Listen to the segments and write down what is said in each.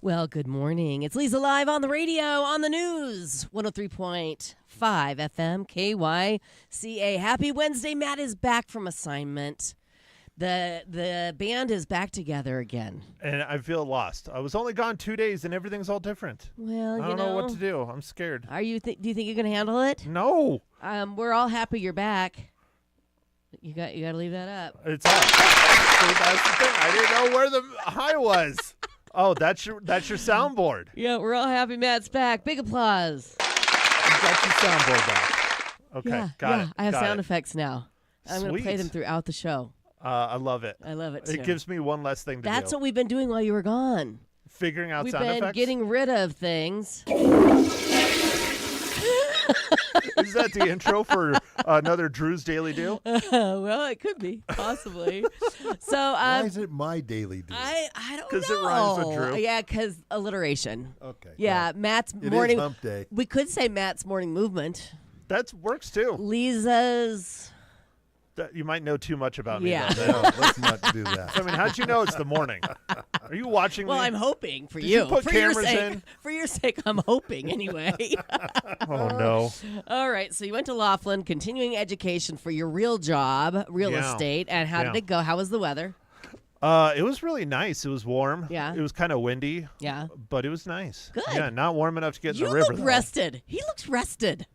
Well, good morning. It's Leza live on the radio, on the news. 103.5 FM, KYCA. Happy Wednesday. Matt is back from assignment. The band is back together again. And I feel lost. I was only gone 2 days and everything's all different. Well, I don't know what to do. I'm scared. Do you think you can handle it? No. We're all happy you're back. You got to leave that up. It's up. See, that's the thing. I didn't know where the high was. Oh, that's your soundboard. Yeah, we're all happy Matt's back. Big applause. You got your soundboard back. Okay, got it. I have got sound it. effects now. I'm going to play them throughout the show. I love it. I love it, too. It gives me one less thing to do. That's what we've been doing while you were gone. Figuring out We've sound been effects? getting rid of things. Is that the intro for another Drew's Daily Do? Well, it could be, possibly. So, why is it my daily do? I don't know. Because it rhymes with Drew. Yeah, because alliteration. Okay. Yeah, well, Matt's it morning. is hump day. We could say Matt's morning movement. That works too. Liza's. You might know too much about me. Yeah. Though. No, let's not do that. I mean, how'd you know it's the morning? Are you watching Well, me? I'm hoping for Did you. you put for your cameras sake. in? For your sake, I'm hoping anyway. Oh, no. All right, so you went to Laughlin, continuing education for your real job, real Yeah. estate. And how did Yeah. it go? How was the weather? It was really nice. It was warm. Yeah. It was kind of windy. Yeah. But it was nice. Good. Yeah, not warm enough to get You in the river. look though. rested. He looks rested.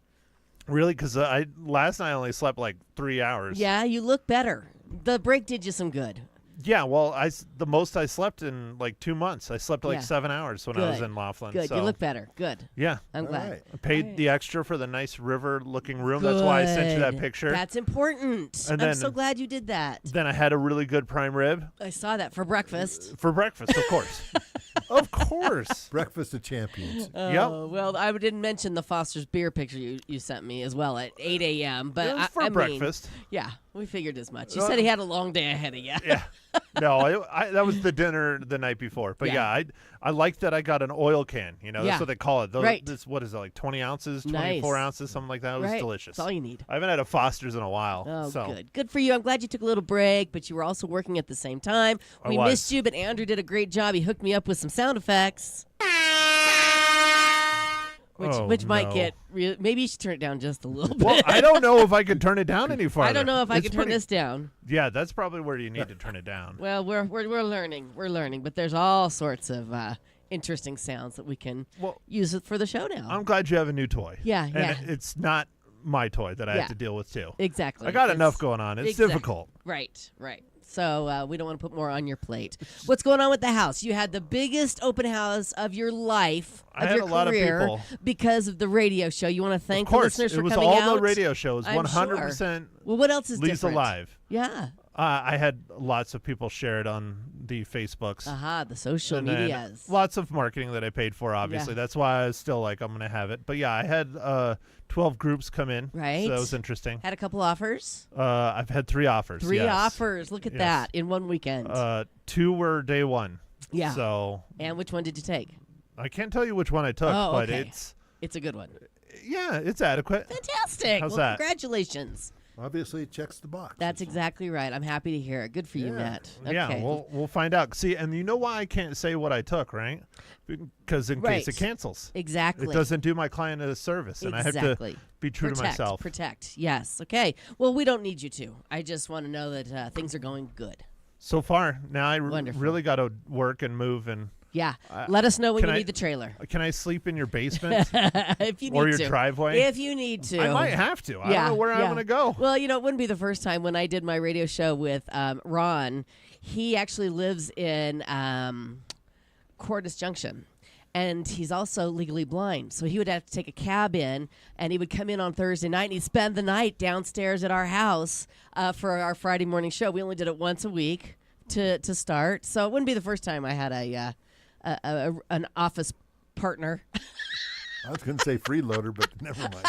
Really? Because last night I only slept like 3 hours. Yeah, you look better. The break did you some good. Yeah, well, the most I slept in like 2 months. I slept like Yeah. 7 hours when I was in Laughlin. Good. So, You look better. Good. yeah. I'm All glad. right. I paid the extra for the nice river-looking room. That's why I sent you that Good. picture. That's important. And I'm then- so glad you did that. Then I had a really good prime rib I saw that for breakfast. for breakfast, of course. Of course. Breakfast of champions. Oh, well, I didn't mention the Foster's beer picture you sent me as well at 8 a.m. But It was for I mean, breakfast. yeah, we figured as much. You said he had a long day ahead of you. Yeah. No, that was the dinner the night before. But Yeah. I like that I got an oil can. You know, Yeah. that's what they call it. Right. What is it, like 20 ounces, Nice. 24 ounces, something like that. It was Right. delicious. That's all you need. I haven't had a Foster's in a while. Oh, so. good. Good for you. I'm glad you took a little break, but you were also working at the same time. I We was. missed you, but Andrew did a great job. He hooked me up with some sound effects. Which might no. get maybe you should turn it down just a little bit. Well, I don't know if I can turn it down any farther. I don't know if I It's can turn pretty- this down. Yeah, that's probably where you need to turn it down. Well, we're learning. We're learning, but there's all sorts of interesting sounds that we can Well, use it for the show now. I'm glad you have a new toy. Yeah, and yeah. it's not my toy that I Yeah. have to deal with too. Exactly. I got It's- enough going on. It's Exactly. difficult. Right. So we don't want to put more on your plate. What's going on with the house? You had the biggest open house of your life, I of had your a lot of career, people. because of the radio show. You want to thank Of course, the listeners it for was coming all out? the radio shows. I'm 100% Well, what else is Leza different? Live. Yeah. I had lots of people share it on the Facebooks. Aha, the social And then medias. lots of marketing that I paid for, obviously. Yeah. That's why I was still like, I'm going to have it. But yeah, I had 12 groups come in. Right. So that was interesting. Had a couple offers. I've had 3 offers. Three yes. offers. Look at Yes. that in one weekend. 2 were day one. Yeah. So And which one did you take? I can't tell you which one I took, Oh, but okay. it's a good one. it's adequate. Fantastic. How's well, that? Congratulations. Obviously, it checks the box. That's exactly right. I'm happy to hear it. Good for you, Yeah. Matt. Yeah, Okay. we'll find out. See, and you know why I can't say what I took, right? Because in Right. case it cancels. Exactly. It doesn't do my client a service, and I have Exactly. to be true to myself. Protect. Yes. Okay. Well, we don't need you to. I just want to know that things are going good. So far, now I Wonderful. really got to work and move. And Yeah. Let us know when can you I- need the trailer. can I sleep in your basement If you need or your to. driveway? If you need to. I might have to. I Yeah, don't know where I'm yeah. going to go. Well, it wouldn't be the first time. When I did my radio show with Ron, he actually lives in Cordis Junction. And he's also legally blind. So he would have to take a cab in, and he would come in on Thursday night, and he'd spend the night downstairs at our house for our Friday morning show. We only did it once a week to start. So it wouldn't be the first time I had an office partner. I was going to say freeloader, but never mind.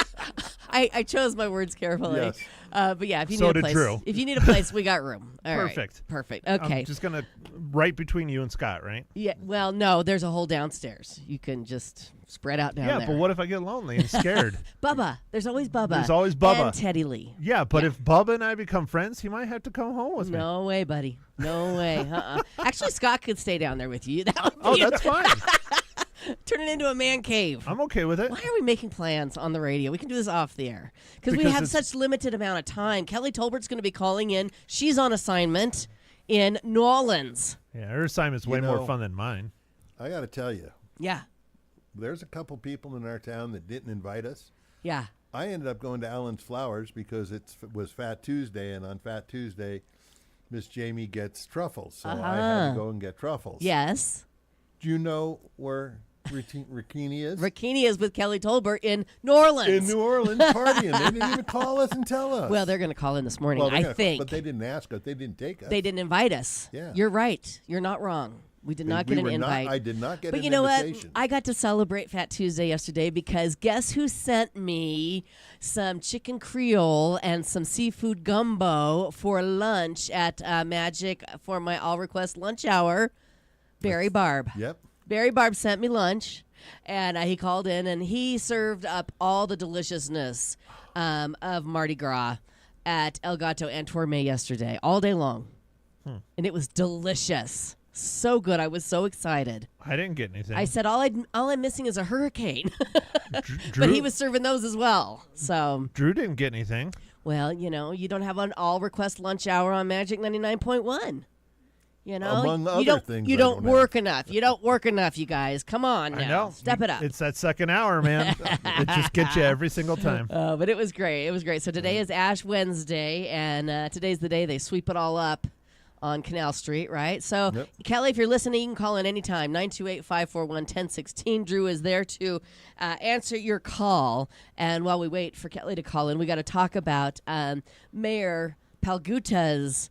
I chose my words carefully. Yes. But yeah, if you So need a did place, Drew. if you need a place, we got room. All right. Perfect. Okay. I'm just gonna right between you and Scott, right? Yeah. Well, no, there's a whole downstairs. You can just spread out down Yeah, there. but what if I get lonely and scared? Bubba. There's always Bubba. There's always Bubba. And Teddy Lee. Yeah, but Yeah. if Bubba and I become friends, he might have to come home with me. No way, buddy. No way. Actually, Scott could stay down there with you. That would Oh, be that's fine. turn it into a man cave. I'm okay with it. Why are we making plans on the radio? We can do this off the air because we Because have it's- such limited amount of time. Kelly Tolbert's going to be calling in. She's on assignment in New Orleans. Yeah, her assignment's way more fun than mine. I got to tell you, Yeah. there's a couple people in our town that didn't invite us. Yeah. I ended up going to Allen's Flowers because it was Fat Tuesday, and on Fat Tuesday, Miss Jamie gets truffles, so I had to go and get truffles. Yes. Do you know where Rikini is? Rikini is with Kelly Tolbert in New Orleans. In New Orleans, partying. They didn't even call us and tell us. Well, they're going to call in this morning, Well, I think. But they didn't ask us. They didn't take us. They didn't invite us. Yeah. You're right. You're not wrong. We did not We get an were invite. I did not get But an you know invitation. what? I got to celebrate Fat Tuesday yesterday because guess who sent me some chicken Creole and some seafood gumbo for lunch at Magic for my all request lunch hour? Barry Barb. Yep. Barry Barb sent me lunch, and he called in and he served up all the deliciousness of Mardi Gras at El Gato and Tourmet yesterday, all day long. And it was delicious. So good. I was so excited. I didn't get anything. I said, all I'm missing is a hurricane. Drew, But he was serving those as well. So, Drew didn't get anything. well, you know, you don't have an all-request lunch hour on Magic 99.1. You know, Among you other don't, things you I don't don't work enough. You don't work enough, you guys. Come on now. I know. Step it up. It's that second hour, man. It just gets you every single time. But it was great. It was great. So today is Ash Wednesday, and today's the day they sweep it all up on Canal Street, right? So, Yep. Kelly, if you're listening, you can call in anytime, 928-541-1016. Drew is there to answer your call. And while we wait for Kelly to call in, we got to talk about Mayor Palguta's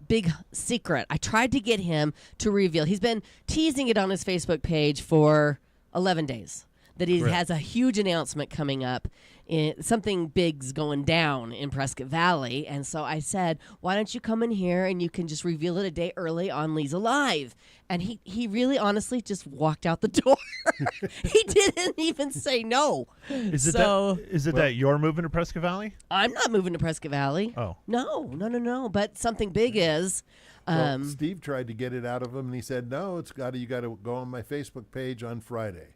big secret. I tried to get him to reveal. He's been teasing it on his Facebook page for 11 days that he Right. has a huge announcement coming up. Something big's going down in Prescott Valley. And so I said, why don't you come in here and you can just reveal it a day early on Leza Live? And he really honestly just walked out the door. He didn't even say no. Is it So- that you're moving to Prescott Valley? I'm not moving to Prescott Valley. Oh. No. But something big is. Well, Steve tried to get it out of him, and he said, "No, you got to go on my Facebook page on Friday.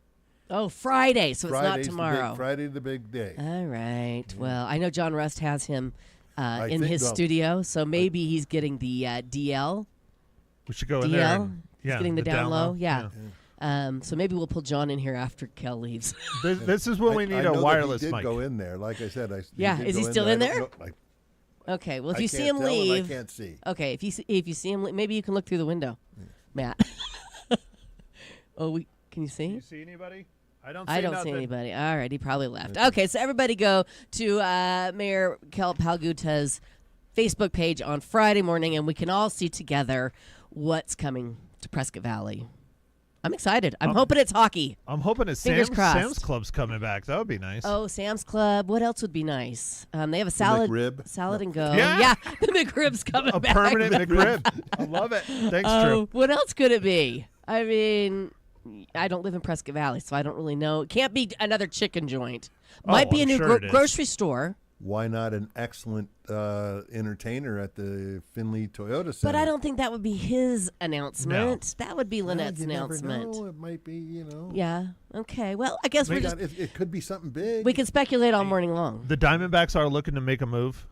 Oh, Friday, so Friday's it's not tomorrow. Friday's the big day." All right. Well, I know John Rust has him I in think his so. studio, so maybe he's getting the DL. We should go in there. DL? And, He's yeah, getting the down low. Yeah. yeah. So maybe we'll pull John in here after Kel leaves. This is when we need I a know that wireless he did mic. go in there, like I said. Yeah, did is he go still in I there? don't know. Okay. Well, if I you see can't him tell and leave, I can't see. okay. If you see him, maybe you can look through the window, Matt. Can you see? Do you see anybody? I don't see I don't nothing. see anybody. All right, he probably left. Okay, so everybody go to Mayor Kel Palguta's Facebook page on Friday morning, and we can all see together what's coming to Prescott Valley. I'm excited. I'm hoping it's hockey. I'm hoping it's Fingers crossed. Sam's Club's coming back. That would be nice. Oh, Sam's Club. What else would be nice? They have a salad, McRib. salad and go. Yeah. The McRib's coming A back. permanent McRib. I love it. Thanks, Drew. What else could it be? I mean, I don't live in Prescott Valley, so I don't really know. It can't be another chicken joint. Might be a I'm new sure it is. grocery store. Why not an excellent entertainer at the Findlay Toyota Center? But I don't think that would be his announcement. That would be Well, Lynette's you never announcement. know. It might be, Yeah. Okay. Well, I guess Maybe we're just it could be something big. we can speculate all morning long. The Diamondbacks are looking to make a move.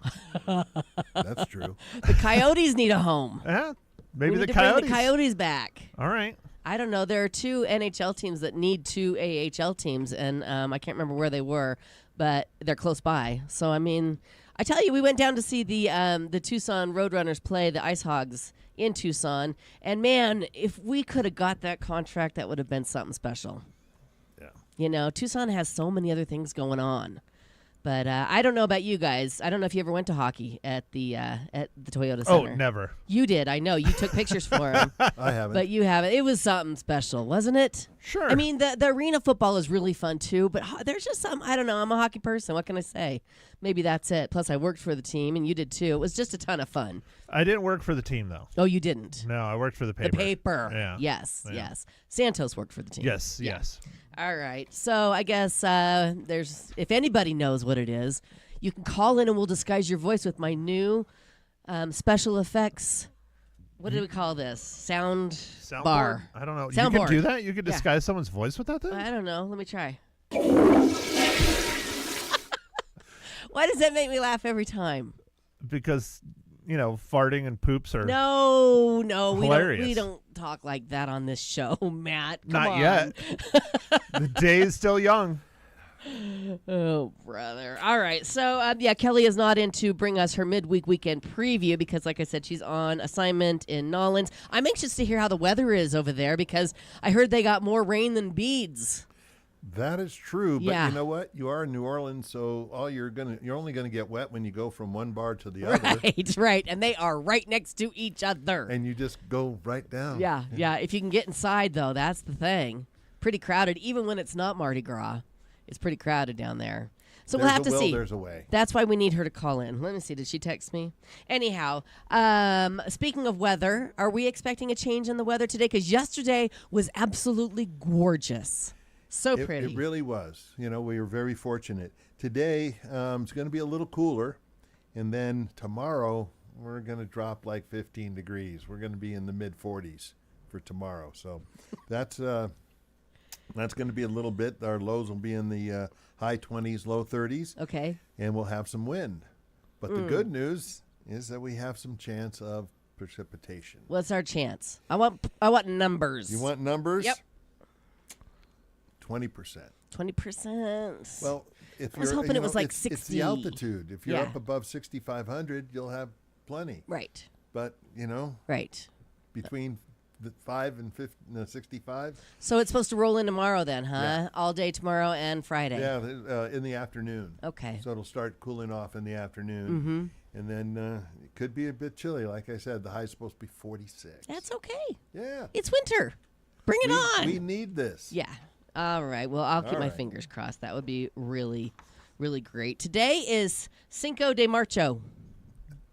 That's true. The Coyotes need a home. Yeah, We maybe need the to Coyotes. bring the Coyotes back. All right. I don't know. There are 2 NHL teams that need 2 AHL teams, and I can't remember where they were, but they're close by. So I mean, I tell you, we went down to see the Tucson Roadrunners play the Ice Hogs in Tucson, and man, if we could have got that contract, that would have been something special. Yeah. You know, Tucson has so many other things going on. But I don't know about you guys. I don't know if you ever went to hockey at the Toyota Oh, Center. never. You did. I know. You took pictures for him. I haven't. But you haven't. It was something special, wasn't it? Sure. I mean, the arena football is really fun too, but there's just some, I don't know, I'm a hockey person. What can I say? Maybe that's it. Plus, I worked for the team, and you did too. It was just a ton of fun. I didn't work for the team, though. Oh, you didn't? No, I worked for the paper. The paper. Yeah. Yes, Yeah. yes. Santos worked for the team. Yes, Yeah. yes. All right. So I guess there's, if anybody knows what it is, you can call in and we'll disguise your voice with my new special effects. What do we call this? Sound Soundboard? bar. I don't know. You Soundboard. can do that? You can Yeah. disguise someone's voice with that thing? I don't know. Let me try. Why does that make me laugh every time? Because, farting and poops are No, hilarious. we don't talk like that on this show, Matt. Come not on. yet. The day is still young. Oh, brother. All right. So, Kelly is not in to bring us her midweek weekend preview because, like I said, she's on assignment in Nollins. I'm anxious to hear how the weather is over there because I heard they got more rain than beads. That is true, but Yeah. you know what? You are in New Orleans, so you're only gonna get wet when you go from one bar to the other, Right. And they are right next to each other. and you just go right down. Yeah. If you can get inside, though, that's the thing. Pretty crowded, even when it's not Mardi Gras. It's pretty crowded down there. So we'll have to see. There's a way. That's why we need her to call in. Let me see. Did she text me? Anyhow, speaking of weather, are we expecting a change in the weather today? Because yesterday was absolutely gorgeous. So pretty. It really was. We were very fortunate. Today, it's going to be a little cooler, and then tomorrow we're going to drop like 15 degrees. We're going to be in the mid 40s for tomorrow. So that's going to be a little bit. Our lows will be in the high 20s, low 30s. Okay. And we'll have some wind. But the good news is that we have some chance of precipitation. What's our chance? I want numbers. You want numbers? Yep. 20%. 20%. Well, if I was you're, hoping it was like it's 60. It's the altitude. If you're Yeah. up above 6,500, you'll have plenty. Right. But, Right. between the 5 and 65, So it's supposed to roll in tomorrow then, huh? Yeah. All day tomorrow and Friday. yeah, in the afternoon. Okay. So it'll start cooling off in the afternoon. And then it could be a bit chilly. Like I said, the high's supposed to be 46. That's okay. Yeah. It's winter. Bring it on. We need this. Yeah. All right. Well, I'll keep All my right. fingers crossed. That would be really, really great. Today is Cinco de Marcho,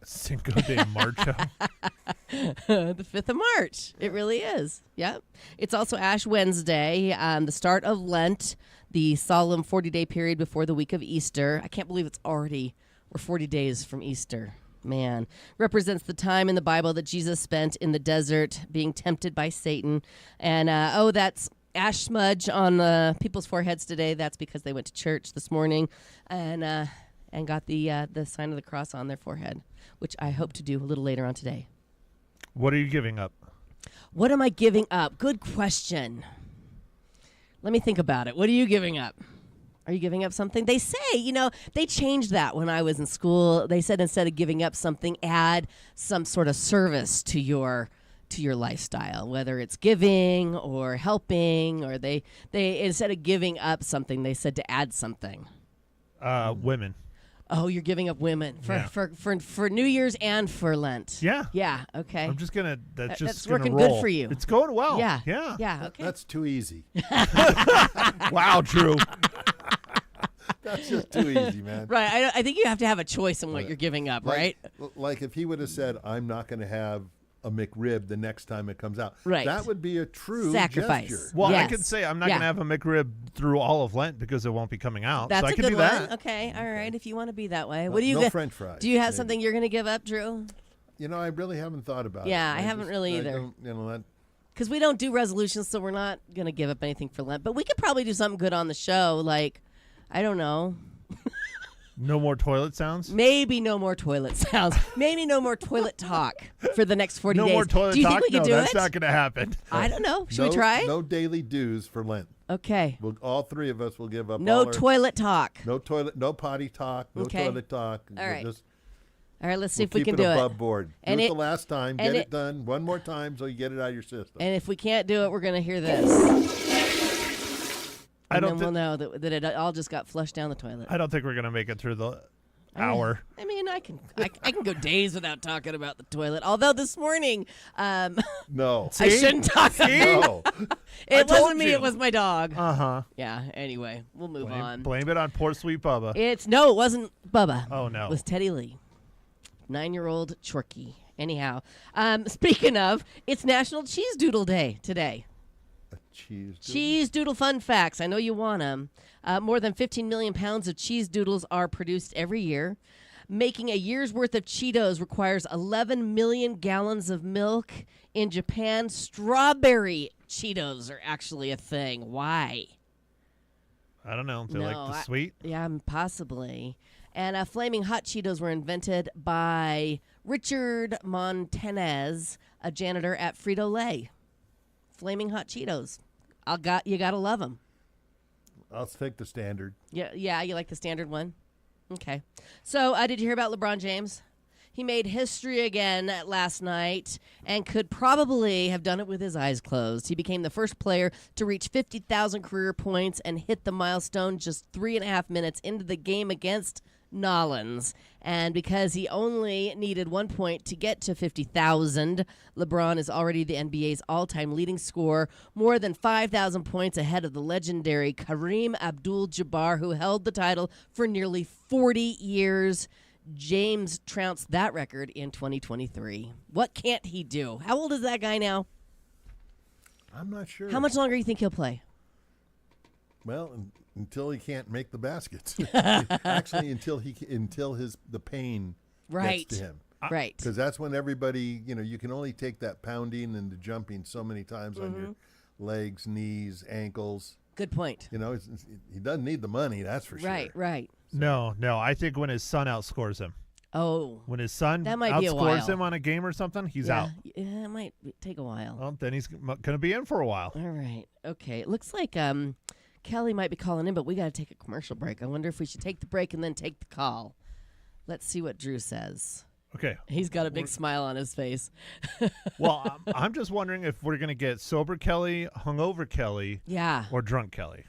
Cinco de Marcho. the 5th of March. It really is. Yep. It's also Ash Wednesday, the start of Lent, the solemn 40-day period before the week of Easter. I can't believe we're 40 days from Easter. Man, represents the time in the Bible that Jesus spent in the desert being tempted by Satan. And, that's ash smudge on people's foreheads today. That's because they went to church this morning and got the sign of the cross on their forehead, which I hope to do a little later on today. What are you giving up? What am I giving up? Good question. Let me think about it. What are you giving up? Are you giving up something? They say, they changed that when I was in school. They said instead of giving up something, add some sort of service to your lifestyle, whether it's giving or helping, or they instead of giving up something, they said to add something. Women. Oh, you're giving up women for New Year's and for Lent. Yeah. Yeah. Okay. I'm just gonna. That's gonna working roll. good for you. It's going well. Yeah. Yeah. Yeah. Okay. That's too easy. Wow, Drew. That's just too easy, man. Right. I think you have to have a choice in what you're giving up, right? Like if he would have said, I'm not going to have a McRib the next time it comes out. Right. That would be a true Sacrifice. gesture. Well, I Yes. could say I'm not Yeah. gonna have a McRib through all of Lent because it won't be coming out. That's so I a can good do one. that. Okay. All right. If you want to be that way, what do you? No go- French fries. Do you have maybe. something you're going to give up, Drew? I really haven't thought about it. Yeah, I haven't really I either. don't, Because we don't do resolutions, so we're not going to give up anything for Lent. But we could probably do something good on the show, like I don't know. No more toilet sounds. Maybe no more toilet sounds. Maybe no more toilet talk for the next 40 No days. more toilet do you talk. think we can No, do that's it? not gonna happen. I don't know. Should no, we try? No daily dues for Lent. Okay. All three of us will give up. No all our- toilet talk. No toilet. No potty talk. No Okay. toilet talk. All We'll right. just- All right, let's see we'll if we keep can it do above it. board. And do it it- the last time. and Get it- it done one more time so you get it out of your system. And if we can't do it, we're going to hear this. I And don't. then we'll know that it all just got flushed down the toilet. I don't think we're gonna make it through the All hour. I mean, I can go days without talking about the toilet. Although this morning, No. I shouldn't talk. No. It told wasn't me. you. It was my dog. Uh-huh. Yeah. Anyway, we'll move on. Blame it on poor sweet Bubba. It wasn't Bubba. Oh, no. It was Teddy Lee, 9-year-old Chorky. Anyhow, speaking of, it's National Cheese Doodle Day today. Cheese doodle fun facts. I know you want them. More than 15 million pounds of cheese doodles are produced every year. Making a year's worth of Cheetos requires 11 million gallons of milk. In Japan, strawberry Cheetos are actually a thing. Why? I don't know. They like the sweet? Yeah, possibly. And Flaming Hot Cheetos were invented by Richard Montanez, a janitor at Frito-Lay. Flaming Hot Cheetos. You gotta love them. I'll take the standard. Yeah, you like the standard one? Okay. So, did you hear about LeBron James? He made history again last night and could probably have done it with his eyes closed. He became the first player to reach 50,000 career points and hit the milestone just 3.5 minutes into the game against Nollins. And because he only needed 1 point to get to 50,000, LeBron is already the NBA's all-time leading scorer, more than 5,000 points ahead of the legendary Kareem Abdul-Jabbar, who held the title for nearly 40 years. James trounced that record in 2023. What can't he do? How old is that guy now? I'm not sure. How much longer do you think he'll play? Well, until he can't make the baskets. Actually, until the pain Right. gets to him. Right. Because that's when everybody, you can only take that pounding and the jumping so many times on your legs, knees, ankles. Good point. He doesn't need the money, that's for sure. Right. No. I think when his son outscores him. Oh. When his son That might be a while. outscores him on a game or something, he's out. Yeah, it might take a while. Well, then he's going to be in for a while. All right. Okay. It looks like Kelly might be calling in, but we got to take a commercial break. I wonder if we should take the break and then take the call. Let's see what Drew says. Okay. He's got a big smile on his face. Well, I'm just wondering if we're going to get sober Kelly, hungover Kelly, Yeah. or drunk Kelly.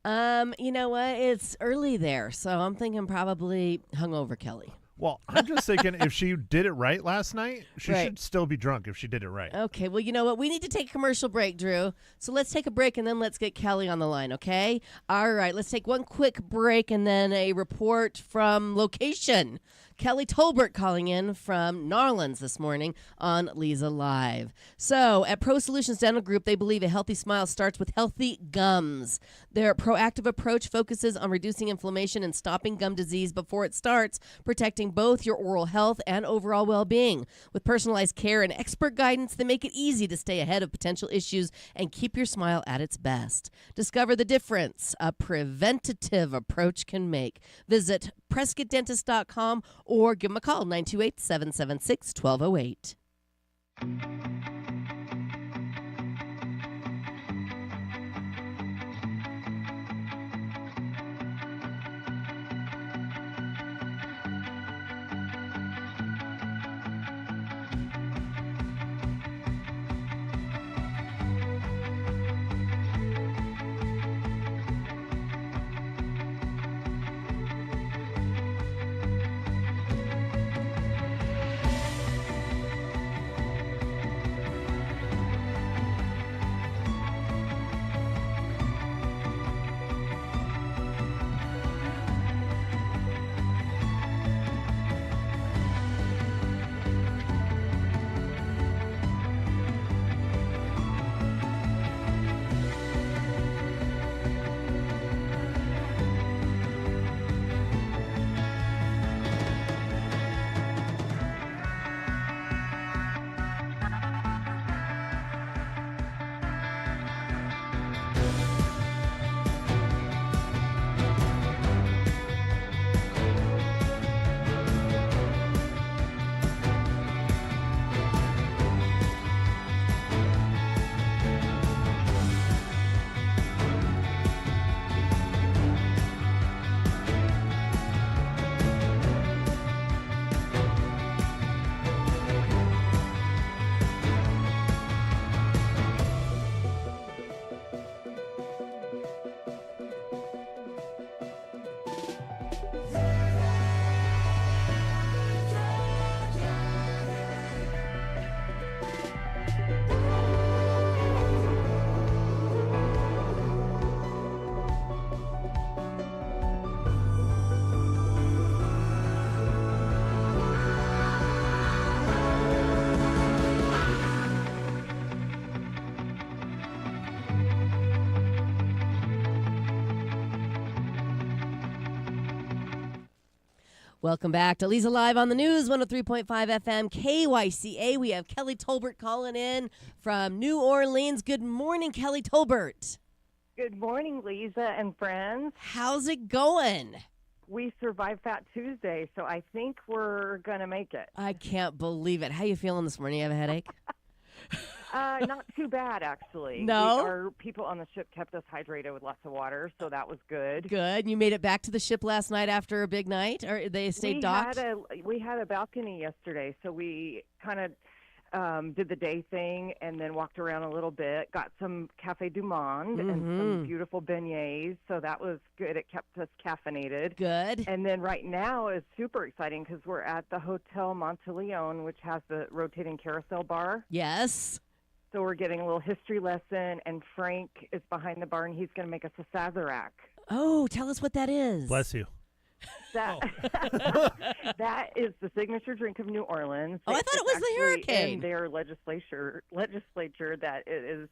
You know what? It's early there, so I'm thinking probably hungover Kelly. Well, I'm just thinking if she did it right last night, she Right. should still be drunk if she did it right. Okay, well, you know what? We need to take a commercial break, Drew. So let's take a break and then let's get Kelly on the line, okay? All right, let's take one quick break and then a report from location. Kelly Tolbert calling in from Narlands this morning on Leza Live. So at Pro Solutions Dental Group, they believe a healthy smile starts with healthy gums. Their proactive approach focuses on reducing inflammation and stopping gum disease before it starts, protecting both your oral health and overall well-being. With personalized care and expert guidance, they make it easy to stay ahead of potential issues and keep your smile at its best. Discover the difference a preventative approach can make. Visit PrescottDentist.com or give them a call, 928-776-1208. Welcome back to Leza Live on the News, 103.5 FM, KYCA. We have Kelly Tolbert calling in from New Orleans. Good morning, Kelly Tolbert. Good morning, Leza and friends. How's it going? We survived Fat Tuesday, so I think we're going to make it. I can't believe it. How you feeling this morning? You have a headache? Not too bad, actually. No? Our people on the ship kept us hydrated with lots of water, so that was good. Good. You made it back to the ship last night after a big night? Or they stayed docked? We had a balcony yesterday, so we kind of did the day thing and then walked around a little bit, got some Cafe du Monde and some beautiful beignets, so that was good. It kept us caffeinated. Good. And then right now is super exciting because we're at the Hotel Monteleone, which has the rotating carousel bar. Yes. So we're getting a little history lesson, and Frank is behind the bar, and he's going to make us a Sazerac. Oh, tell us what that is. Bless you. That is the signature drink of New Orleans. Oh, I thought it was the hurricane. In their legislature that it is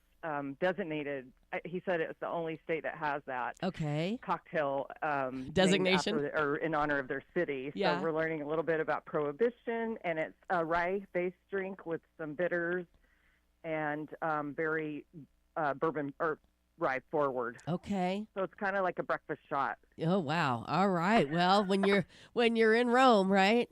designated. He said it's the only state that has that. Okay. Cocktail designation, or in honor of their city. Yeah. So we're learning a little bit about Prohibition, and it's a rye-based drink with some bitters and very bourbon or rye forward. Okay. So it's kind of like a breakfast shot. Oh, wow. All right. Well, when you're in Rome, right?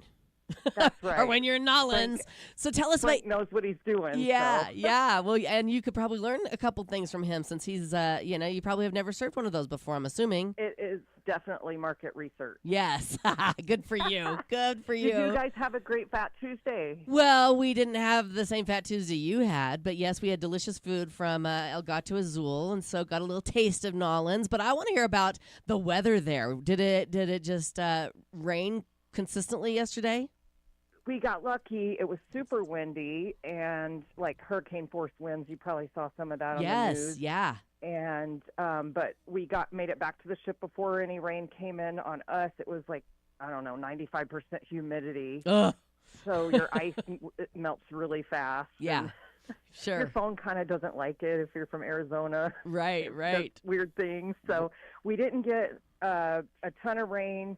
That's right. Or when you're in Nolans. So tell us Frank about. knows what he's doing. Yeah, so. yeah. Well, and you could probably learn a couple things from him since he's, you probably have never served one of those before, I'm assuming. It is definitely market research. Yes. Good for you. Good for you. Did you guys have a great Fat Tuesday? Well, we didn't have the same Fat Tuesday you had, but yes, we had delicious food from El Gato Azul, and so got a little taste of Nolans. But I want to hear about the weather there. Did it just rain consistently yesterday? We got lucky. It was super windy and like hurricane force winds. You probably saw some of that on the news. Yes, yeah. And but we made it back to the ship before any rain came in on us. It was like, I don't know, 95% humidity. Ugh. So your ice it melts really fast. Yeah. And Sure. your phone kind of doesn't like it if you're from Arizona. Right, It does right. weird things. So we didn't get a ton of rain,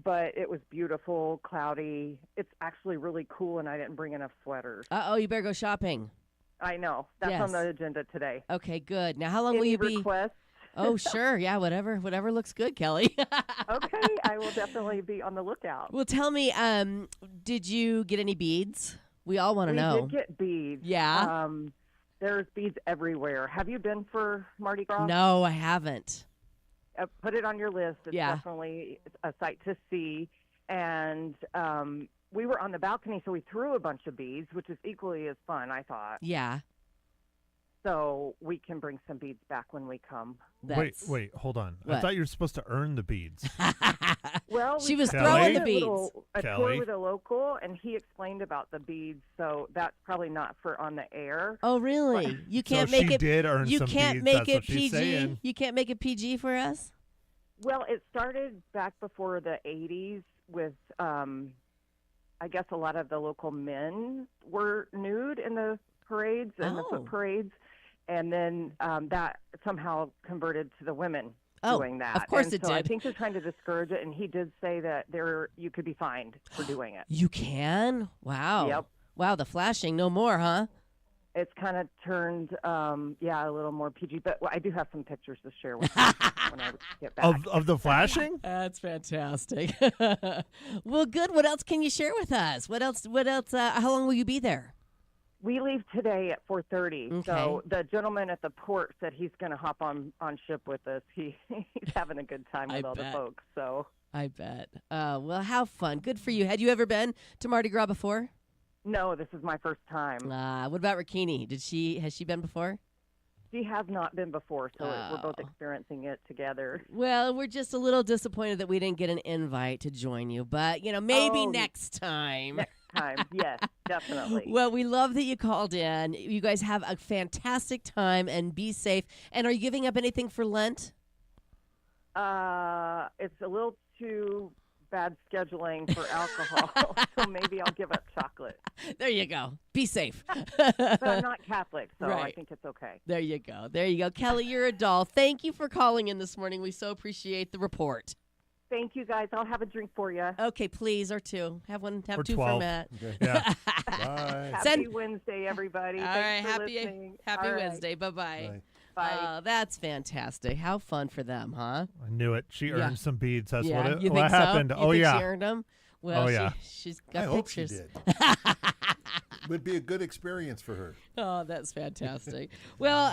but it was beautiful, cloudy. It's actually really cool, and I didn't bring enough sweaters. Uh-oh, you better go shopping. I know. That's Yes. on the agenda today. Okay, good. Now, how long will Any you be? requests? Oh, sure. Yeah, whatever looks good, Kelly. Okay, I will definitely be on the lookout. Well, tell me, did you get any beads? We all want to We know. did get beads. Yeah? There's beads everywhere. Have you been for Mardi Gras? No, I haven't. Put it on your list. It's Yeah. definitely a sight to see. And we were on the balcony, so we threw a bunch of beads, which is equally as fun, I thought. Yeah. So we can bring some beads back when we come. That's... Wait, hold on. I What? thought you were supposed to earn the beads. Well, She was throwing the beads. A Kelly? tour with a local, and he explained about the beads. So that's probably not for on the air. Oh, really? You can't so make she it. did earn You some can't beads. make That's it what she's PG. saying. You can't make it PG for us. Well, it started back before the 80s with, I guess, a lot of the local men were nude in the parades and the Oh. foot parades. And then that somehow converted to the women Oh, doing that. of course and it so I did. think they're trying to discourage it. And he did say that you could be fined for doing it. You can? Wow. Yep. Wow, the flashing, no more, huh? It's kind of turned, a little more PG. But I do have some pictures to share with you when I get back. Of the flashing? That's fantastic. Well, good. What else can you share with us? What else? How long will you be there? We leave today at 4:30. Okay. So the gentleman at the port said he's going to hop on ship with us. He's having a good time with all bet. the folks. So I bet. Well, how fun. Good for you. Had you ever been to Mardi Gras before? no, this is my first time. What about Rakini? Has she been before? She has not been before, so we're both Oh. experiencing it together. Well, we're just a little disappointed that we didn't get an invite to join you, but maybe Oh, next time. Next time, yes, definitely. Well, we love that you called in. You guys have a fantastic time and be safe. And are you giving up anything for Lent? It's a little too bad scheduling for alcohol, so maybe I'll give up chocolate. There you go. Be safe. But I'm not Catholic, so I Right. think it's okay. There you go. There you go. Kelly, you're a doll. Thank you for calling in this morning. We so appreciate the report. Thank you, guys. I'll have a drink for you. Okay, please, or two. Have Or two 12. for Matt. Okay. Yeah. Bye. Happy Send- Wednesday, everybody. All Thanks right, for listening. happy All right. Wednesday. Bye-bye. Bye. Bye. That's fantastic. How fun for them, huh? I knew it. She Yeah. earned some beads. That's yeah, what you what think so? happened. You Oh, think yeah. she earned them? Well, Oh, yeah. she's I got hope she pictures. did. Would be a good experience for her. Oh, that's fantastic. Well,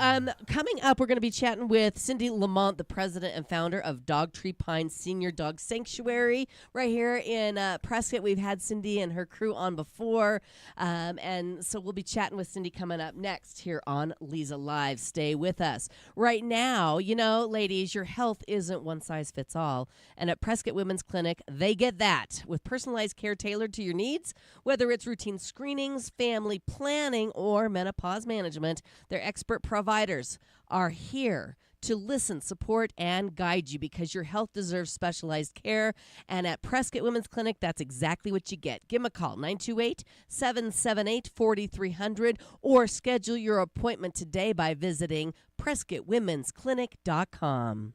coming up, we're going to be chatting with Cindy Lamont, the president and founder of Dog Tree Pines Senior Dog Sanctuary right here in Prescott. We've had Cindy and her crew on before, and so we'll be chatting with Cindy coming up next here on Leza Live. Stay with us. Right now, ladies, your health isn't one size fits all, and at Prescott Women's Clinic, they get that with personalized care tailored to your needs, whether it's routine screenings, family planning, or menopause management. Their expert providers are here to listen, support, and guide you because your health deserves specialized care. And at Prescott Women's Clinic, that's exactly what you get. Give them a call, 928-778-4300, or schedule your appointment today by visiting PrescottWomen'sClinic.com.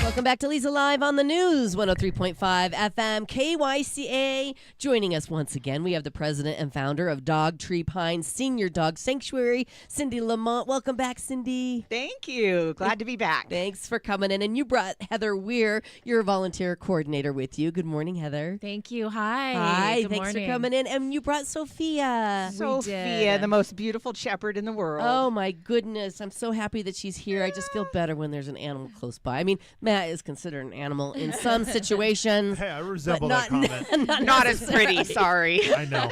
Welcome back to Leza Live on the News, 103.5 FM, KYCA. Joining us once again, we have the president and founder of Dog Tree Pines Senior Dog Sanctuary, Cindy Lamont. Welcome back, Cindy. Thank you. Glad to be back. Thanks for coming in. And you brought Heather Weir, your volunteer coordinator, with you. Good morning, Heather. Thank you. Hi. Hi, Good thanks morning. for coming in. And you brought Sophia. Sophia, the most beautiful shepherd in the world. Oh, my goodness. I'm so happy that she's here. I just feel better when there's an animal close by. I mean, Matt is considered an animal in some situations. Hey, I resemble but that comment. Not as pretty, sorry. I know.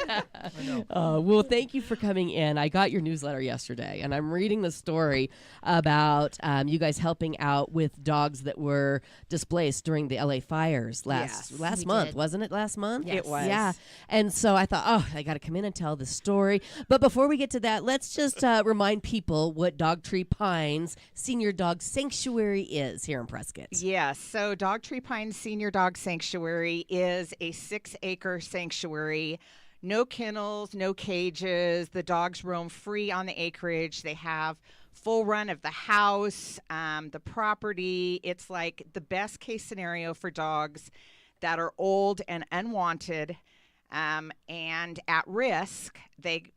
Well, thank you for coming in. I got your newsletter yesterday, and I'm reading the story about you guys helping out with dogs that were displaced during the LA fires last we month, did. wasn't it? Last month? Yes. It was. Yeah. And so I thought, I got to come in and tell the story. But before we get to that, let's just remind people what Dog Tree Pines Senior Dog Sanctuary is here in Prescott. Yes, so Dog Tree Pines Senior Dog Sanctuary is a 6-acre sanctuary. No kennels, no cages. The dogs roam free on the acreage. They have full run of the house, the property. It's like the best case scenario for dogs that are old and unwanted. And at risk,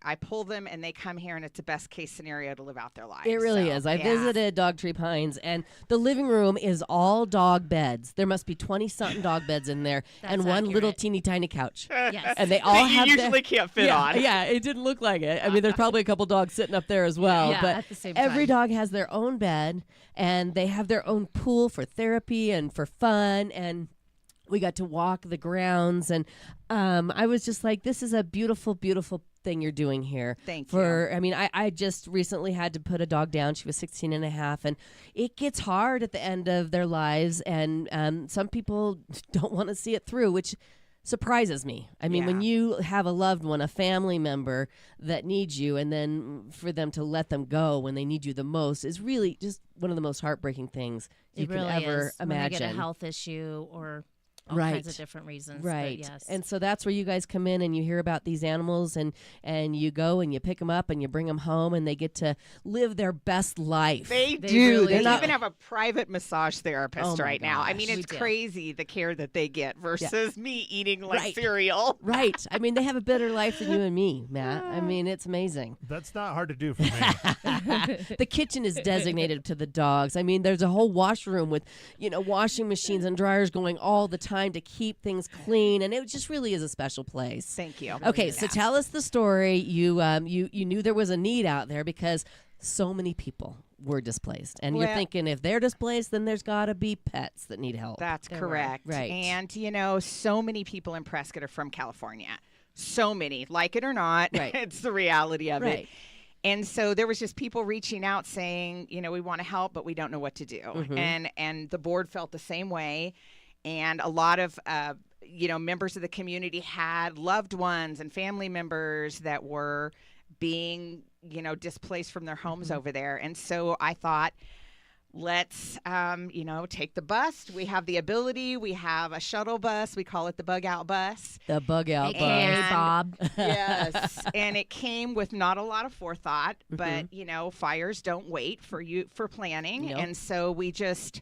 I pull them and they come here, and it's the best case scenario to live out their lives. It really is. I visited Dogtree Pines, and the living room is all dog beds. There must be 20-something dog beds in there, and one little teeny tiny couch. Yes. And they all have usually can't fit on. Yeah, it didn't look like it. I mean, there's probably a couple dogs sitting up there as well. Yeah, but at the same every time. dog has their own bed, and they have their own pool for therapy and for fun, and we got to walk the grounds, and I was just like, this is a beautiful, beautiful thing you're doing here. Thank you. I mean, I just recently had to put a dog down. She was 16 and a half, and it gets hard at the end of their lives, and some people don't want to see it through, which surprises me. I mean, when you have a loved one, a family member that needs you, and then for them to let them go when they need you the most is really just one of the most heartbreaking things you can ever imagine. When they get a health issue or all kinds of different reasons. Right. But yes. And so that's where you guys come in, and you hear about these animals, and you go and you pick them up and you bring them home, and they get to live their best life. They They do. really They do. even have a private massage therapist Oh my right now. I gosh. mean, We it's do. crazy the care that they get versus me eating like Right. cereal. Right. I mean, they have a better life than you and me, Matt. I mean, it's amazing. That's not hard to do for me. The kitchen is designated to the dogs. I mean, there's a whole washroom with, washing machines and dryers going all the time to keep things clean, and it just really is a special place. Thank you. Okay, so tell us the story. You knew there was a need out there because so many people were displaced, and you're Well- thinking if they're displaced, then there's got to be pets that need help. That's There were. correct. Right. And, so many people in Prescott are from California. So many. Like it or not, Right. it's the reality of Right. it. And so there was just people reaching out saying, we want to help, but we don't know what to do. And the board felt the same way. And a lot of, members of the community had loved ones and family members that were being, displaced from their homes over there. And so I thought, let's, take the bus. We have the ability. We have a shuttle bus. We call it the Bug Out Bus. The bug out bug. And- Bob. Yes. And it came with not a lot of forethought, but, fires don't wait for planning. Nope. And so we just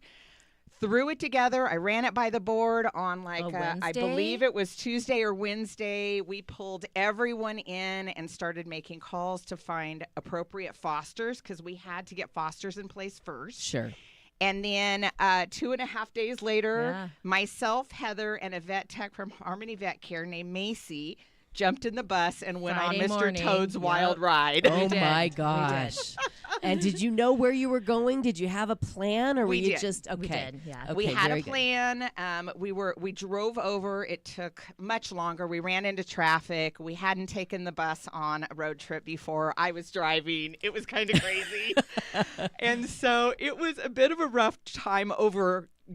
threw it together. I ran it by the board on I Wednesday? believe it was Tuesday or Wednesday. We pulled everyone in and started making calls to find appropriate fosters because we had to get fosters in place first. Sure. And then 2.5 days later, Yeah. myself, Heather, and a vet tech from Harmony Vet Care named Macy jumped in the bus and went Friday on Mr. morning. Toad's Yep. wild ride. Oh did. my We did. gosh. And did you know where you were going? Did you have a plan, or were We you did. just okay? We did, yeah. Okay, We had very a good. plan. We drove over. It took much longer. We ran into traffic. We hadn't taken the bus on a road trip before. I was driving. It was kind of crazy. And so it was a bit of a rough time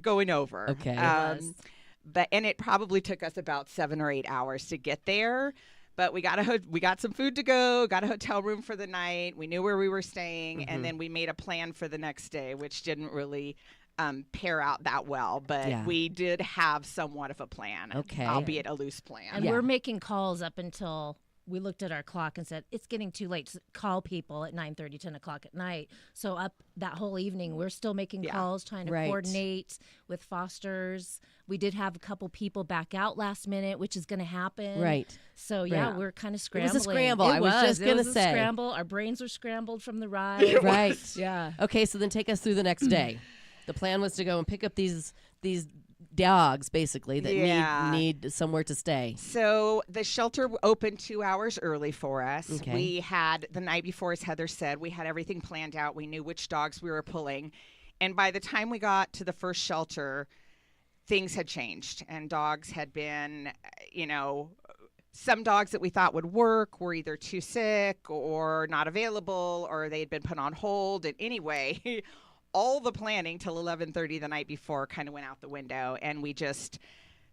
going over. Okay. It was. And it probably took us about 7 or 8 hours to get there. But we got some food to go, got a hotel room for the night. We knew where we were staying, and then we made a plan for the next day, which didn't really pair out that well. But Yeah. we did have somewhat of a plan, Okay. albeit a loose plan. And Yeah. we're making calls up until we looked at our clock and said, it's getting too late to call people at 9:30, 10 o'clock at night. So up that whole evening, we're still making Yeah. calls, trying to Right. coordinate with fosters. We did have a couple people back out last minute, which is going to happen. Right. So, yeah, Right. we're kind of was a scrambling. scramble. I was just It gonna was a say. scramble. Our brains were scrambled from the ride. Right. Yeah. Okay, so then take us through the next day. The plan was to go and pick up these dogs, basically, that Yeah. need somewhere to stay. So the shelter opened 2 hours early for us. Okay. We had, the night before, as Heather said, we had everything planned out. We knew which dogs we were pulling. And by the time we got to the first shelter, things had changed. And dogs had been, some dogs that we thought would work were either too sick or not available, or they had been put on hold. And anyway, all the planning till 11:30 the night before kind of went out the window, and we just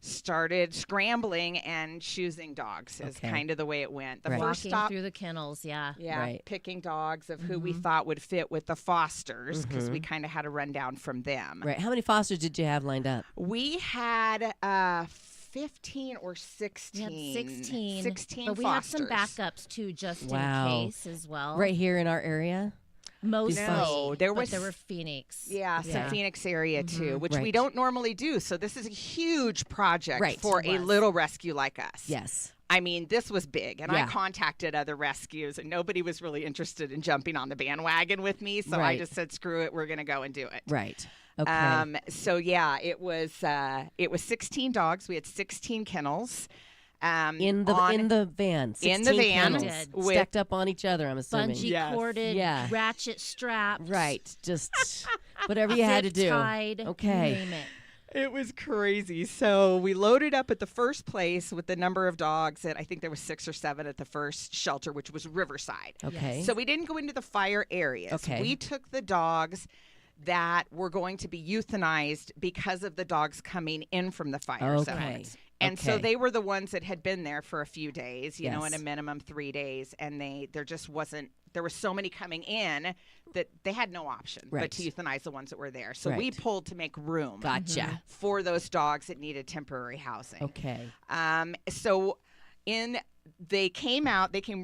started scrambling and choosing dogs is Okay. kind of the way it went. The Right. first Walking stop, through the kennels, yeah. yeah, Right. picking dogs of who we thought would fit with the fosters because Mm-hmm. we kind of had a rundown from them. Right. How many fosters did you have lined up? We had 15 or 16. We had 16. 16 but we fosters. had some backups too, just Wow. in case as well. Right here in our area? Mostly. No, there but was- there were Phoenix. Yeah, some Phoenix area too, which we Right. don't normally do. So this is a huge project Right. for It a was. little rescue like us. Yes. I mean, this was big, and I Yeah. contacted other rescues, and nobody was really interested in jumping on the bandwagon with me. So I Right. just said, "Screw it, we're going to go and do it." Right. Okay. So yeah, it was 16 dogs. We had 16 kennels. In the van. in the 16 van kennels, with- stacked up on each other, I'm assuming. Bungee Yes. corded, Yeah. ratchet strapped. Right. Just whatever you had to zip do. tied, Okay. Name it. It was crazy. So we loaded up at the first place with the number of dogs, and I think there was 6 or 7 at the first shelter, which was Riverside. Okay. So we didn't go into the fire areas. Okay. We took the dogs that were going to be euthanized because of the dogs coming in from the fire Okay. zone. And so Okay. they were the ones that had been there for a few days, you know, Yes. at a minimum 3 days, and there just wasn't. There were so many coming in that they had no option Right. but to euthanize the ones that were there. So we Right. pulled to make room Gotcha. for those dogs that needed temporary housing. Okay. So they came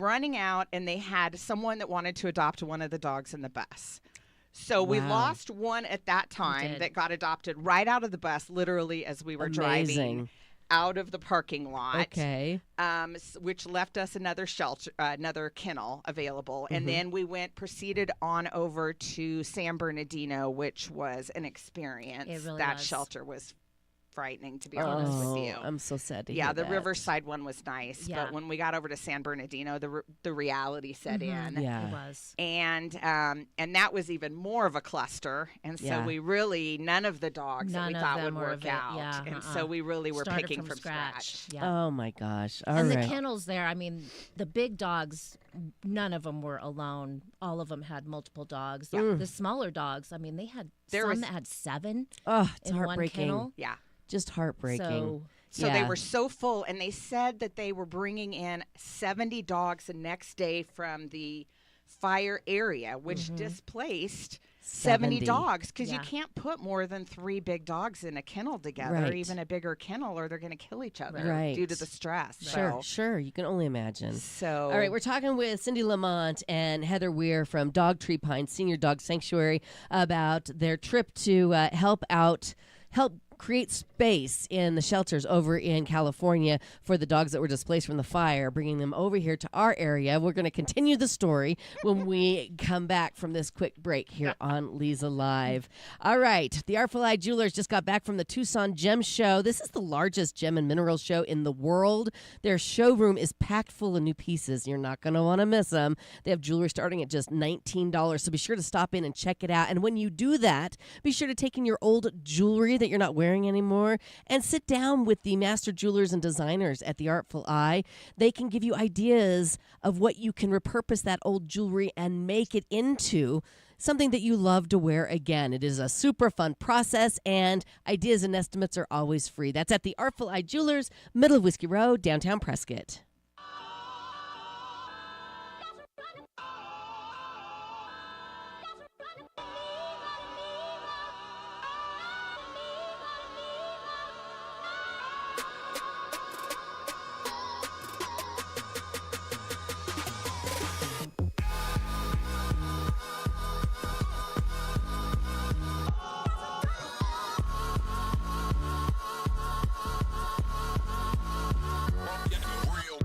running out, and they had someone that wanted to adopt one of the dogs in the bus. So we Wow. lost one at that time did. that got adopted right out of the bus, literally as we were driving Amazing. out of the parking lot. Okay. Which left us another shelter, another kennel available, Mm-hmm. and then we proceeded on over to San Bernardino, which was an experience. It really that was. shelter was frightening, to be honest with you. I'm so sad to Yeah, hear the that. Riverside one was nice, Yeah. but when we got over to San Bernardino, the reality set in. Yeah. It was. And that was even more of a cluster, and so Yeah. we really none of the dogs that we None of thought them would were work of it. out, Yeah, and so we really were Started picking from scratch. Yeah. Oh my gosh. All And right. the kennels there, I mean, the big dogs, none of them were alone. All of them had multiple dogs. The smaller dogs, I mean, they had There some was- that had 7 Oh, it's in one heartbreaking. kennel. Yeah. Just heartbreaking. So yeah. they were so full, and they said that they were bringing in 70 dogs the next day from the fire area, which displaced 70 dogs, because you Yeah. can't put more than 3 big dogs in a kennel together, Right. even a bigger kennel, or they're going to kill each other Right. due to the stress. Sure, sure. You can only imagine. So, All right, we're talking with Cindy Lamont and Heather Weir from Dog Tree Pine Senior Dog Sanctuary about their trip to help create space in the shelters over in California for the dogs that were displaced from the fire, bringing them over here to our area. We're going to continue the story when we come back from this quick break here on Leza Live. All right, the Artful Eye Jewelers just got back from the Tucson Gem Show. This is the largest gem and mineral show in the world. Their showroom is packed full of new pieces. You're not going to want to miss them. They have jewelry starting at just $19, so be sure to stop in and check it out. And when you do that, be sure to take in your old jewelry that you're not wearing anymore and sit down with the master jewelers and designers at the Artful Eye. They can give you ideas of what you can repurpose that old jewelry and make it into something that you love to wear again. It is a super fun process, and ideas and estimates are always free. That's at the Artful Eye Jewelers, middle of Whiskey Road, downtown Prescott. Real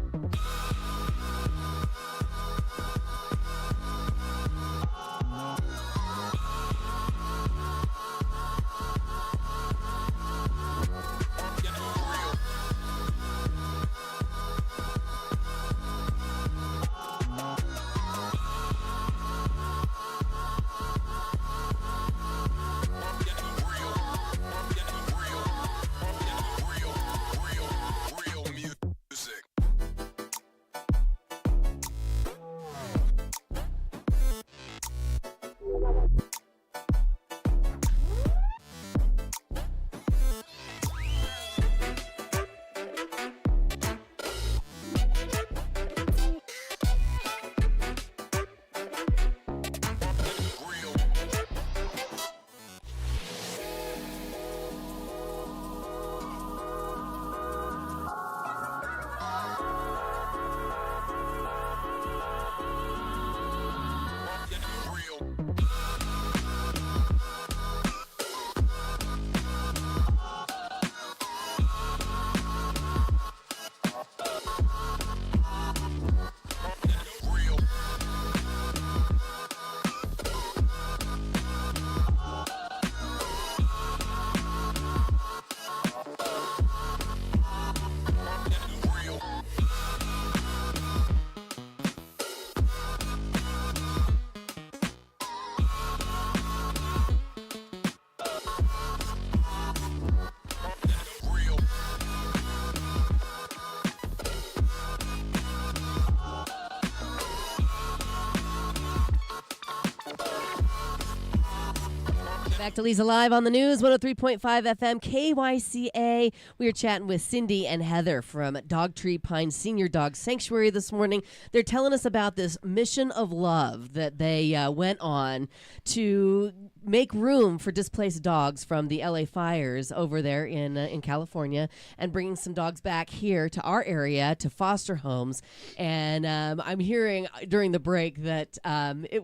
Back to Leza Live on the News, 103.5 FM, KYCA. We are chatting with Cindy and Heather from Dogtree Pine Senior Dog Sanctuary this morning. They're telling us about this mission of love that they went on to make room for displaced dogs from the LA fires over there in California, and bringing some dogs back here to our area to foster homes. And I'm hearing during the break that it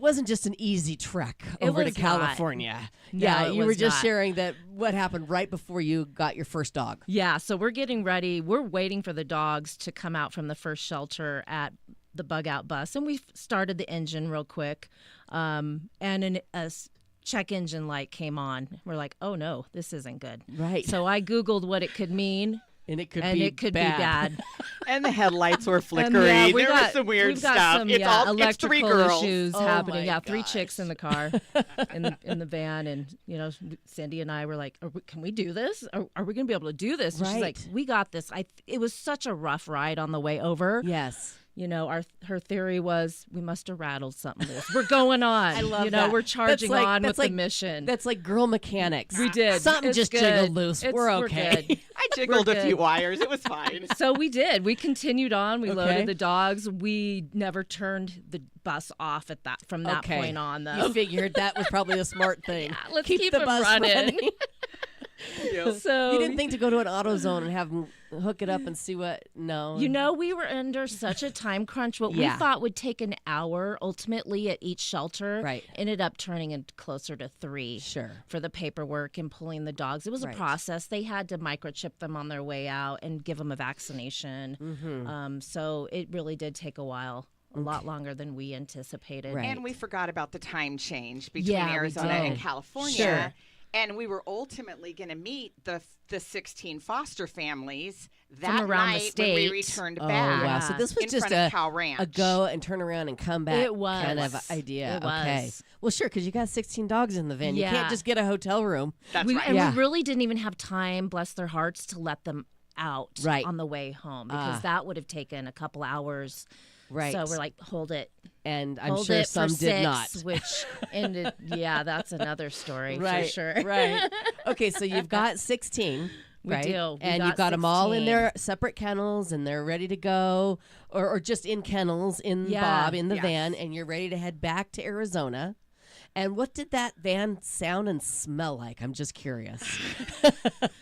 wasn't just an easy trek over to was not. California. No, Yeah, it you were was just not. sharing that what happened right before you got your first dog. Yeah, so we're getting ready. We're waiting for the dogs to come out from the first shelter at the bug out bus, and we started the engine real quick, and a check engine light came on. We're like, oh no, this isn't good. Right. So I Googled what it could mean. And it could be bad. And the headlights were And, flickering. yeah, There was some weird we've got stuff. Some, it's yeah, all it's three electrical girls. issues Oh happening. my Yeah, three gosh. chicks in the car, in the van, and Cindy and I were like, "Can we do this? Are we going to be able to do this?" And she's like, Right. "We got this." It was such a rough ride on the way over. Yes. Her theory was we must have rattled something loose. We're going on. I love that. We're charging That's like- on that's with like- the mission. That's like girl mechanics. We did. Something It's just good. jiggled loose. We're okay. good. I jiggled a We're few good. wires. It was fine. So we did. We continued on. We Okay. loaded the dogs. We never turned the bus off from that Okay. point on, though. You figured that was probably a smart thing. Yeah, let's keep keep the it bus running. So You didn't think to go to an AutoZone and have them hook it up and see what? No. we were under such a time crunch. What Yeah. we thought would take an hour ultimately at each shelter Right. ended up turning in closer to 3. Sure. For the paperwork and pulling the dogs. It was Right. a process. They had to microchip them on their way out and give them a vaccination. Mm-hmm. So it really did take a while. A lot longer than we anticipated. Right. And we forgot about the time change between Yeah, we Arizona did. and California. Sure. And we were ultimately going to meet the 16 foster families that around the night when we state. returned Oh, back. wow. So this was in just front of Cal Ranch. a go and turn around and come back It was. kind of idea. It Okay. was. Well, sure, because you got 16 dogs in the van. You Yeah. can't just get a hotel room. That's right. And Yeah. we really didn't even have time, bless their hearts, to let them out Right. on the way home because Ah. that would have taken a couple hours. Right. So we're like, hold it. And I'm hold sure it some for did 6, not. Which ended, yeah, that's another story Right. for sure. Right. Okay, so you've got 16. We right? do. We And got you've got them all in 16. their separate kennels and they're ready to go, or just in kennels in Yeah. Bob in the Yes. van, and you're ready to head back to Arizona. And what did that van sound and smell like? I'm just curious.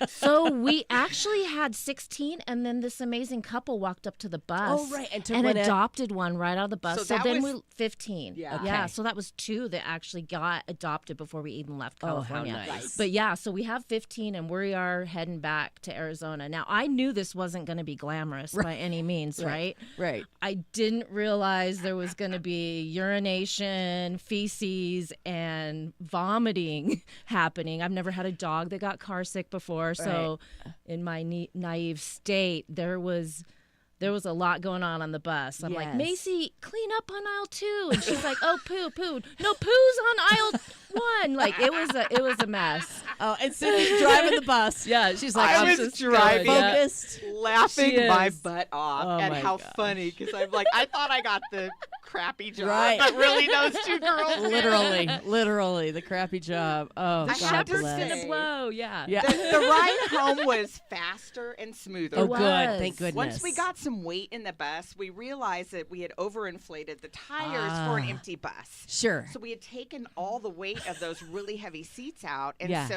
So we actually had 16, and then this amazing couple walked up to the bus. Oh, right, and took one in. adopted one right out of the bus. So So, that then was- we 15. Yeah. Yeah. Okay. So that was 2 that actually got adopted before we even left Oh, how California. nice. Right. But yeah, so we have 15, and we are heading back to Arizona. Now I knew this wasn't going to be glamorous by any means, right? Right. I didn't realize there was going to be urination, feces, and vomiting happening. I've never had a dog that got car sick before, so in my naive state, there was a lot going on the bus. I'm like, Yes. Macy, clean up on aisle 2, and she's like, oh, poo, no poos on aisle 1. Like it was a mess. Oh, and Cindy's driving the bus. Yeah, She's like, I I'm was just driving. focused. laughing She my is. butt off Oh at my how gosh. funny, because I'm like, I thought I got the crappy job, Right. but really those 2 girls did. Literally, the crappy job. Oh, The I have God to shepherd's bless. gonna blow. Yeah. Yeah. The ride home was faster and smoother. Oh, It good. was. Thank goodness. Once we got some weight in the bus, we realized that we had overinflated the tires for an Ah. empty bus. Sure. So we had taken all the weight of those really heavy seats out, and Yeah.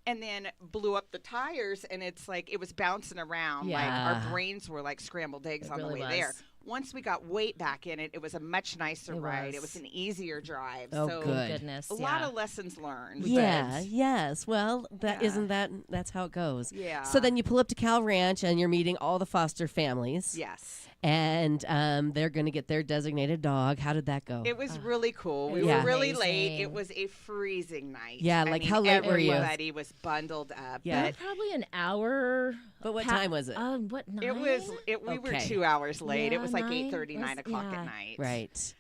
and then blew up the tires, and it's like it was bouncing around. Like Yeah. our brains were like scrambled eggs It on really the way there. was. Once we got weight back in it, it was a much nicer It ride. It was. was an easier drive. Oh, so good. Goodness. a lot of lessons learned. Yeah, but- yes. Well, that Yeah. that's how it goes. Yeah. So then you pull up to Cal Ranch and you're meeting all the foster families. Yes. And they're going to get their designated dog. How did that go? It was really cool. We Yeah. were really late. Amazing. It was a freezing night. Yeah, I like, mean, how late were you? Everybody was bundled up. Yeah. But Probably an hour. But what time was it? What, 9? we were Okay. 2 hours late. Yeah, it was like 9 8:30, 9 was- o'clock yeah. at night. Right.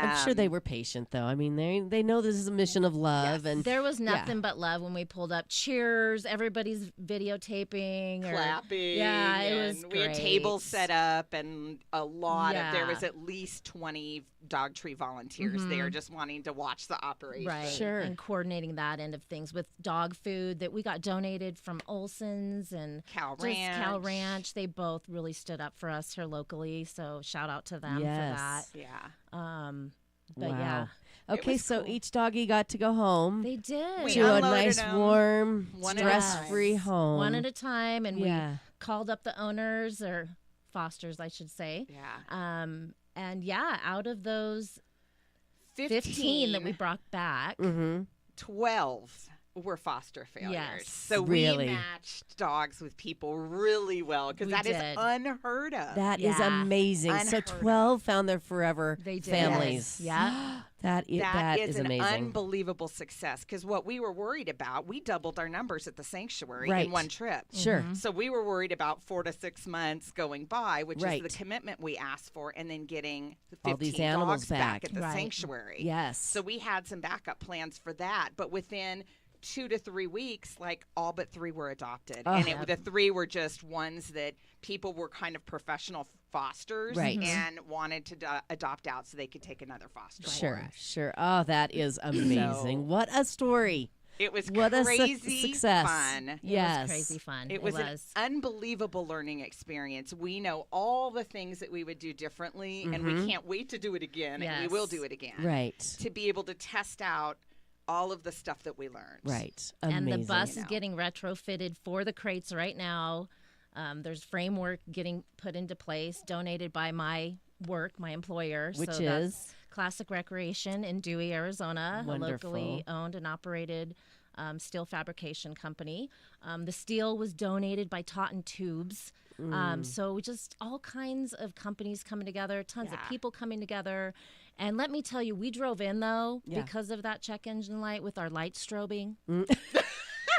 I'm sure they were patient, though. I mean, they know this is a mission of love, and There was nothing but love when we pulled up. Cheers! Everybody's videotaping, or clapping. Yeah, it and was we had great. tables set up, and a lot of there Yeah. was at least 20 dog tree volunteers there just wanting to watch the operation. Right. Sure. And coordinating that end of things with dog food that we got donated from Olson's and Cal just Cal Ranch. Ranch. They both really stood up for us here locally. So shout out to them Yes. for Yeah. that. But wow. yeah, Okay, was so cool. each doggy got to go home they did. We to a unloaded nice, them warm, one at a stress-free time. home. One at a time, and Yeah. we called up the owners or fosters, I should say. Yeah. And yeah, out of those 15, 15 that we brought back, Mm-hmm. 12 were foster failures. Yes. So Really? we matched dogs with people really well because We that is did. unheard of. That is Yeah. amazing. So Unheard of. 12 found their forever they did. families. Yeah. That is an amazing. unbelievable success because what we were worried about, we doubled our numbers at the sanctuary Right. in one trip. Sure. So we were worried about 4 to 6 months going by, which Right. is the commitment we asked for, and then getting the All 15 these animals dogs back back. at the Right. sanctuary. Yes. So we had some backup plans for that, but within 2 to 3 weeks, like all but 3 were adopted, Oh. and the 3 were just ones that people were kind of professional fosters Right. and wanted to adopt out so they could take another foster. Sure, for us. sure. Oh, that is amazing. What a story. It was What a crazy success. fun. It Yes. was crazy fun. It was an unbelievable learning experience. We know all the things that we would do differently, and we can't wait to do it again, and we Yes. will do it again. Right. To be able to test out all of the stuff that we learned. Right. And Amazing. the bus You is know. getting retrofitted for the crates right now. There's framework getting put into place, donated by my work, my employer. Which so is? that's Classic Recreation in Dewey, Arizona, Wonderful. a locally owned and operated steel fabrication company. The steel was donated by Totten Tubes. So just all kinds of companies coming together, tons of Yeah. people coming together. And let me tell you, we drove in though Yeah. because of that check engine light with our light strobing.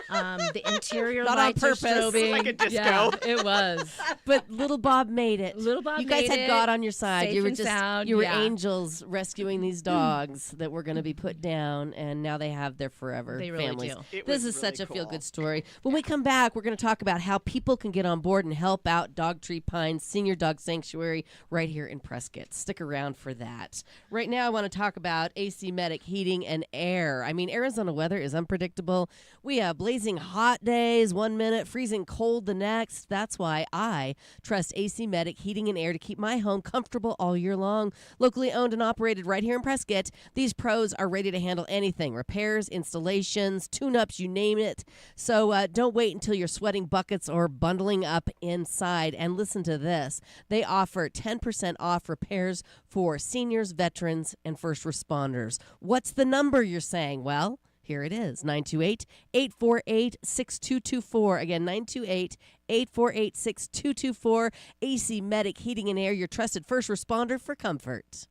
The interior Not on lights are purpose. strobing. Like a disco. Yeah, it was. But little Bob made it. Little Bob You guys made had it, God on your side. safe You were and just sound, you were yeah. angels rescuing these dogs that were going to be put down, and now they have their forever They really families. do. It This was is such really a feel-good cool. story. When we come back, we're going to talk about how people can get on board and help out Dog Tree Pines Senior Dog Sanctuary right here in Prescott. Stick around for that. Right now, I want to talk about AC Medic Heating and Air. I mean, Arizona weather is unpredictable. We have blazing hot days one minute, freezing cold the next. That's why I trust AC Medic Heating and Air to keep my home comfortable all year long. Locally owned and operated right here in Prescott, these pros are ready to handle anything: repairs, installations, tune-ups, you name it. So don't wait until you're sweating buckets or bundling up inside. And listen to this. They offer 10% off repairs for seniors, veterans, and first responders. What's the number, you're saying? Well, here it is, 928-848-6224. Again, 928-848-6224. AC Medic Heating and Air, your trusted first responder for comfort.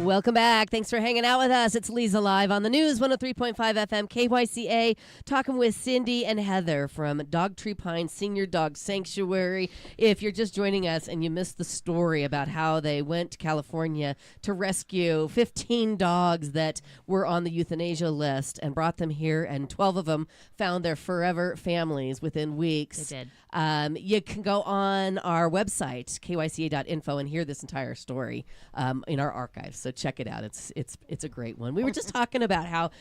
Welcome back. Thanks for hanging out with us. It's Leza live on the news, 103.5 FM, KYCA, talking with Cindy and Heather from Dog Tree Pine Senior Dog Sanctuary. If you're just joining us and you missed the story about how they went to California to rescue 15 dogs that were on the euthanasia list and brought them here, and 12 of them found their forever families within weeks. They did. You can go on our website, kyca.info, and hear this entire story in our archives. So check it out. It's a great one. We were just talking about how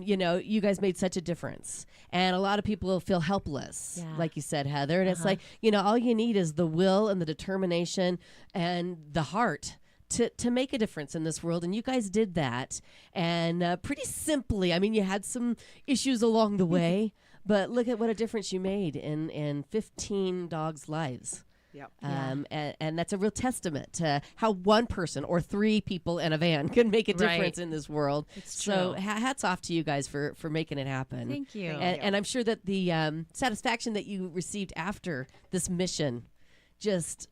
you guys made such a difference, and a lot of people feel helpless, like you said, Heather. And it's like, all you need is the will and the determination and the heart to make a difference in this world, and you guys did that, and pretty simply. I mean, you had some issues along the way, but look at what a difference you made in 15 dogs' lives. Yep. And that's a real testament to how one person or 3 people in a van can make a difference in this world. It's so true. hats off to you guys for making it happen. Thank you. And I'm sure that the satisfaction that you received after this mission just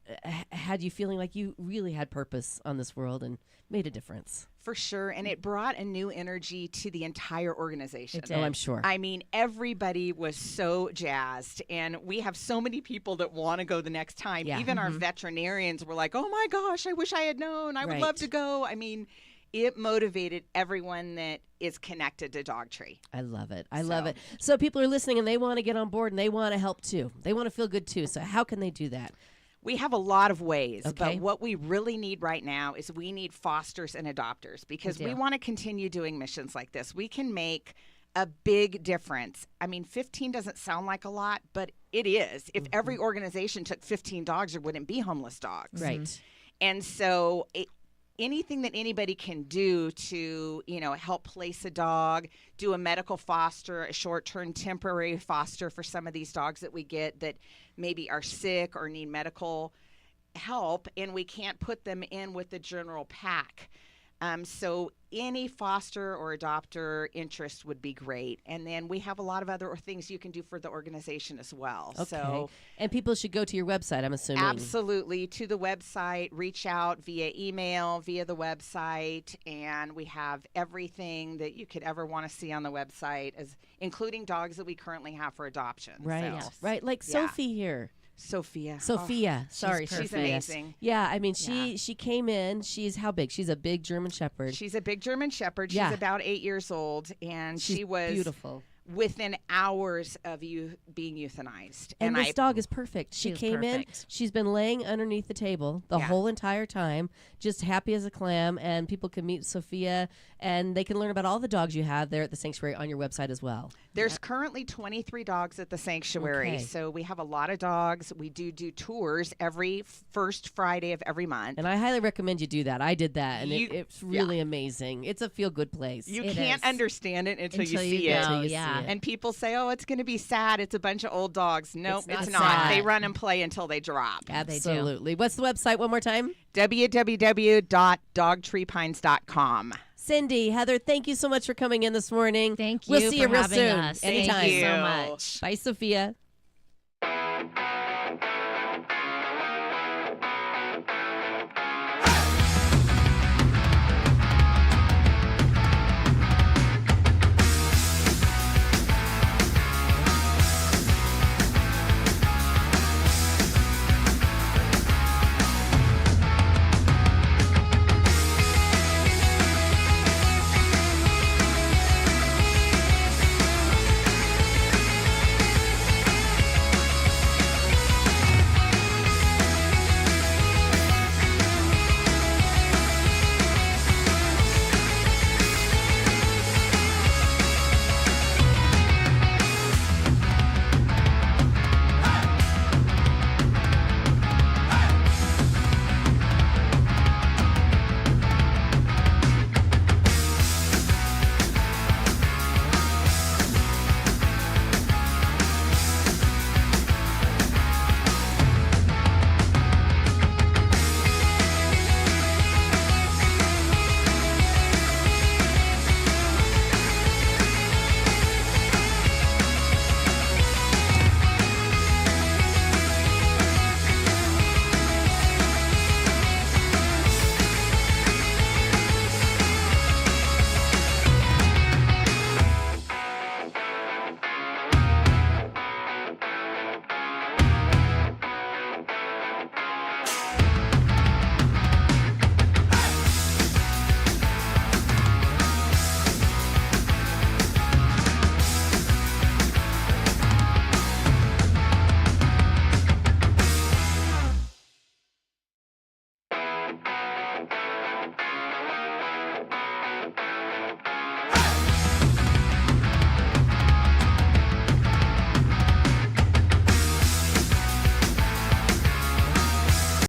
had you feeling like you really had purpose on this world and made a difference. For sure. And it brought a new energy to the entire organization. It did. Oh, I'm sure. I mean, everybody was so jazzed, and we have so many people that want to go the next time. Yeah. Even our veterinarians were like, oh my gosh, I wish I had known. I would love to go. I mean, it motivated everyone that is connected to Dog Tree. I love it. I love it. So people are listening and they want to get on board and they want to help too. They want to feel good too. So how can they do that? We have a lot of ways, Okay. but what we really need right now is we need fosters and adopters, because we want to continue doing missions like this. We can make a big difference. I mean, 15 doesn't sound like a lot, but it is. If every organization took 15 dogs, there wouldn't be homeless dogs. Right. And so anything that anybody can do to, help place a dog, do a medical foster, a short-term temporary foster for some of these dogs that we get that maybe are sick or need medical help, and we can't put them in with the general pack. So any foster or adopter interest would be great. And then we have a lot of other things you can do for the organization as well. Okay. So and people should go to your website, I'm assuming. absolutely, to the website, reach out via email, via the website, and we have everything that you could ever want to see on the website, including dogs that we currently have for adoption. Right. So, Right. Like Sophie here. Sophia. Sophia. Sorry, she's Sophia. amazing. Yeah, I mean, she came in. She's how big? She's a big German Shepherd. She's a big German Shepherd. She's Yeah. about 8 years old, and She's she was beautiful. within hours of you being euthanized. And this dog is perfect. She She is came in. perfect. She's been laying underneath the table the whole entire time, just happy as a clam. And people can meet Sophia, and they can learn about all the dogs you have there at the sanctuary on your website as well. There's currently 23 dogs at the sanctuary, Okay. so we have a lot of dogs. We do tours every first Friday of every month. And I highly recommend you do that. I did that, and You- it's really amazing. It's a feel-good place. You It can't is. understand it until you Until see you it. go, Until you see yeah. it. And people say, oh, it's going to be sad. It's a bunch of old dogs. Nope, It's it's not not. sad. They run and play until they drop. They do. Absolutely. What's the website one more time? www.dogtreepines.com. Cindy, Heather, thank you so much for coming in this morning. Thank you We'll see for you real having soon. us. Anytime. Thank you so you. much. Bye, Sophia.